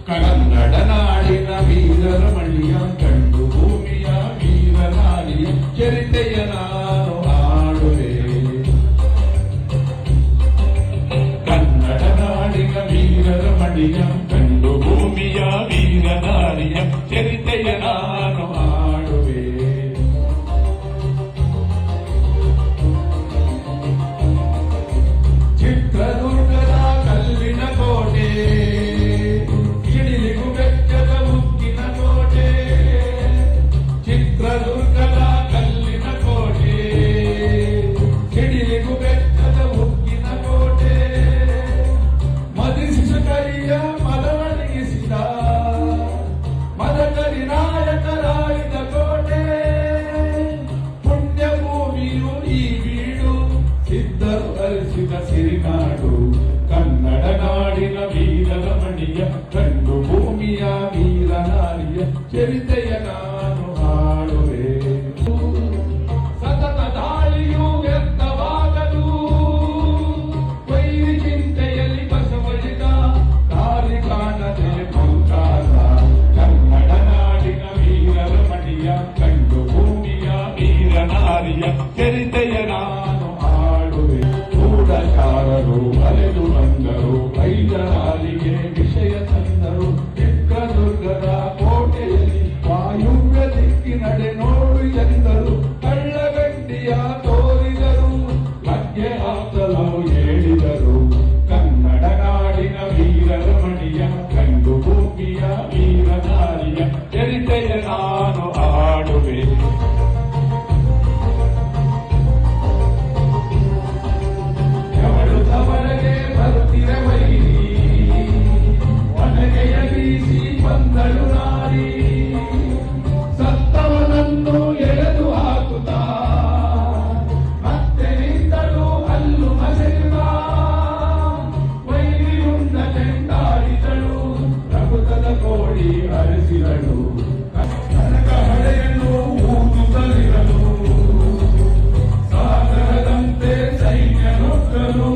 ಕನ್ನಡ ನಾಡಿನ ವೀರರ ಮಣಿಯ ಕಂಡು ಭೂಮಿಯ ವೀರನಾರಿಯ ಚರಿತೆಯ ನಾನು ಹಾಡುವೆ. ಕನ್ನಡ ನಾಡಿನ ವೀರರ ಮಣಿಯ ಕಂಡು ಭೂಮಿಯ ವೀರನಾರಿಯ ಚರಿತೆಯ ನಾನು ಹಾಡುವೆ. ಚಿತ್ರದುರ್ಗದ ಕಲ್ಲಿನ ಕೋಟೆ, ಸಿಡಿಲಿಗೂ ಬೆಟ್ಟದ ಉಕ್ಕಿನ ಕೋಟೆ. ಚಿತ್ರದುರ್ಗದ ಕಲ್ಲಿನ ಕೋಟೆ, ಸಿಡಿಲಿಗೂ ಬೆಟ್ಟದ ಉಕ್ಕಿನ ಕೋಟೆ. ಮಧುಸೂದರಿಯ ಮದವಣಗಿಸಿದ ಮದಕರಿ ನಾಯಕರಾಳಿದ ಕೋಟೆ. ಪುಣ್ಯ ಭೂಮಿಯು ಈ ಬೀಡು, ಸಿದ್ಧರು ಅರಿಸಿದ ಸಿರಿನಾಡು. ಕನ್ನಡ ನಾಡಿನ ವೀರರ ಮಣಿಯ ಕಂಡು ಭೂಮಿಯ ವೀರನಾರಿಯ ಚರಿತೆಯ ನಾನು ಹಾಡುವೆ. ಸತತ ದಾಳಿಯು ವ್ಯರ್ಥವಾಗಲು ವೈರಿ ಚಿಂತೆಯಲ್ಲಿ ಬಸವಳಿದ ದಾರಿ ಕಾಣದೆ ಮಂಕಾಲ. ಕನ್ನಡ ನಾಡಿನ ವೀರರ ಮಣಿಯ ಕಂಡು ಭೂಮಿಯ ವೀರನಾರಿಯ ಚರಿತೆಯ ನಾನು ಹಾಡುವೆ. ಗೂಢಚಾರರು ಅಲೆದು ಬಂದರು, ಐದರಾಲಿಗೆ ವಿಷಯ ತಂದರು. ಚಿತ್ರದುರ್ಗದ ಕೋಟೆಯಲ್ಲಿ ವಾಯುವ್ಯ ದಿಕ್ಕಿನಡೆ ನೋಡು ಎಂದರು. ಕಳ್ಳಗಂಡಿಯ ತೋರಿದರು, ಲಗ್ಗೆ ಹಾಕಲು ಹೇಳಿದರು. ಕನ್ನಡ ನಾಡಿನ ವೀರರ ಮಣಿಯ ಕಂಡು ಭೂಮಿಯ ವೀರನಾರಿಯ ಚರಿತೆಯ ನಾನು ಹಾಡುವೆ. ಅವಳಿಗೆ ಬರುತ್ತಿರ ವೈರಿ, ಒನಗೆಯ ಬೀಸಿ ಬಂದಳು ನಾರಿ. ಸತ್ತವನನ್ನು ಎಳೆದು ಹಾಕುತ್ತಾ ಮತ್ತೆ ನಿಂತಳು ಹಲ್ಲು ಮಸೆಯುವ. ವೈರಿಯುಂಡ ಚೆಂಡಾಡಿದಳು, ರಘುತದ ಕೋಡಿ ಹರಿಸಿದಳು. ಕನಕ ಹಳೆಯನ್ನು ಊದುತ್ತಲಿರಲು, ಸಾಗರದಂತೆ ಸೈನ್ಯ ನುಗ್ಗಲು.